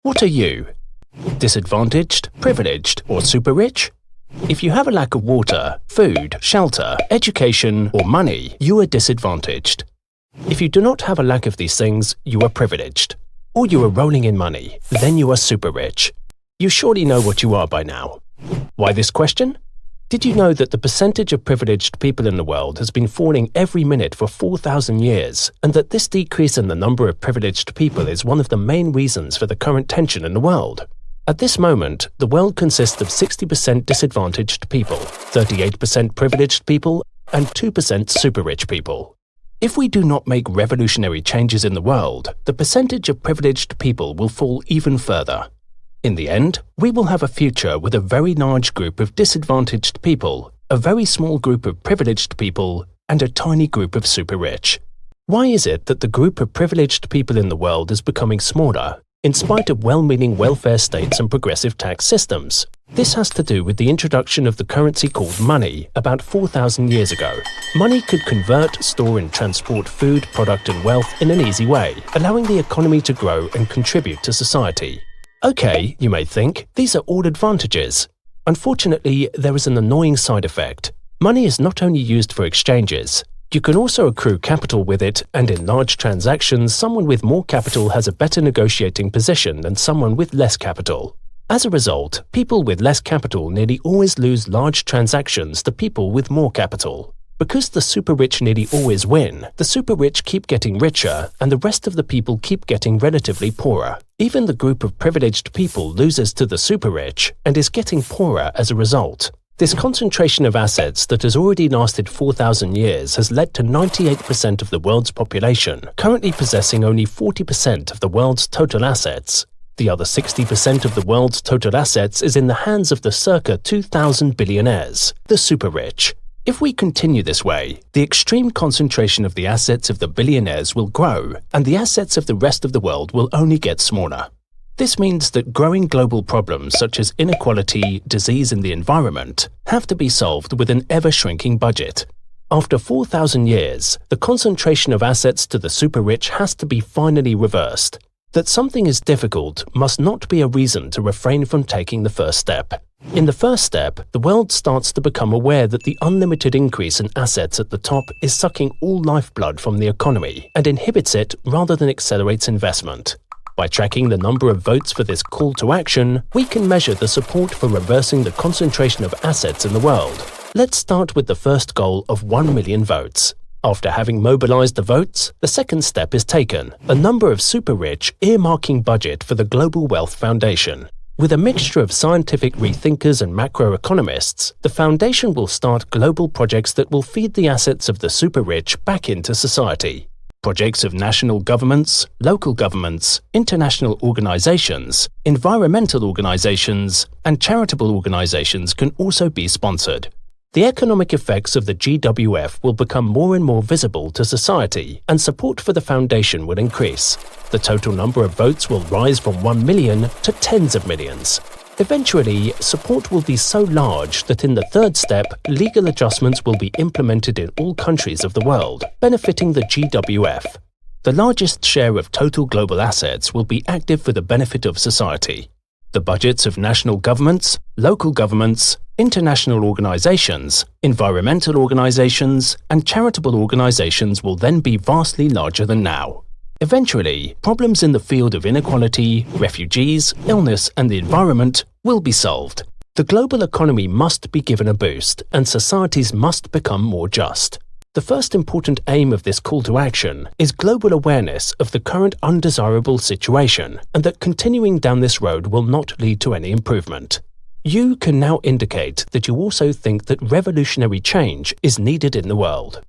What are you? Disadvantaged, privileged, or super rich? If you have a lack of water, food, shelter, education, or money, you are disadvantaged. If you do not have a lack of these things, you are privileged. Or you are rolling in money, then you are super rich. You surely know what you are by now. Why this question? Did you know that the percentage of privileged people in the world has been falling every minute for 4,000 years, and that this decrease in the number of privileged people is one of the main reasons for the current tension in the world? At this moment, the world consists of 60% disadvantaged people, 38% privileged people, and 2% super-rich people. If we do not make revolutionary changes in the world, the percentage of privileged people will fall even further. In the end, we will have a future with a very large group of disadvantaged people, a very small group of privileged people, and a tiny group of super-rich. Why is it that the group of privileged people in the world is becoming smaller, in spite of well-meaning welfare states and progressive tax systems? This has to do with the introduction of the currency called money about 4,000 years ago. Money could convert, store and transport food, product and wealth in an easy way, allowing the economy to grow and contribute to society. Okay, you may think, these are all advantages. Unfortunately, there is an annoying side effect. Money is not only used for exchanges. You can also accrue capital with it, and in large transactions, someone with more capital has a better negotiating position than someone with less capital. As a result, people with less capital nearly always lose large transactions to people with more capital. Because the super-rich nearly always win, the super-rich keep getting richer and the rest of the people keep getting relatively poorer. Even the group of privileged people loses to the super-rich and is getting poorer as a result. This concentration of assets that has already lasted 4,000 years has led to 98% of the world's population currently possessing only 40% of the world's total assets. The other 60% of the world's total assets is in the hands of the circa 2,000 billionaires, the super-rich. If we continue this way, the extreme concentration of the assets of the billionaires will grow, and the assets of the rest of the world will only get smaller. This means that growing global problems such as inequality, disease and the environment have to be solved with an ever-shrinking budget. After 4,000 years, the concentration of assets to the super-rich has to be finally reversed. That something is difficult must not be a reason to refrain from taking the first step. In the first step, the world starts to become aware that the unlimited increase in assets at the top is sucking all lifeblood from the economy and inhibits it rather than accelerates investment. By tracking the number of votes for this call to action, we can measure the support for reversing the concentration of assets in the world. Let's start with the first goal of 1 million votes. After having mobilized the votes, the second step is taken, a number of super-rich earmarking budget for the Global Wealth Foundation. With a mixture of scientific rethinkers and macroeconomists, the foundation will start global projects that will feed the assets of the super-rich back into society. Projects of national governments, local governments, international organizations, environmental organizations, and charitable organizations can also be sponsored. The economic effects of the GWF will become more and more visible to society, and support for the foundation will increase. The total number of votes will rise from 1 million to tens of millions. Eventually, support will be so large that in the third step, legal adjustments will be implemented in all countries of the world, benefiting the GWF. The largest share of total global assets will be active for the benefit of society. The budgets of national governments, local governments, international organizations, environmental organizations, and charitable organizations will then be vastly larger than now. Eventually, problems in the field of inequality, refugees, illness, and the environment will be solved. The global economy must be given a boost, and societies must become more just. The first important aim of this call to action is global awareness of the current undesirable situation, and that continuing down this road will not lead to any improvement. You can now indicate that you also think that revolutionary change is needed in the world.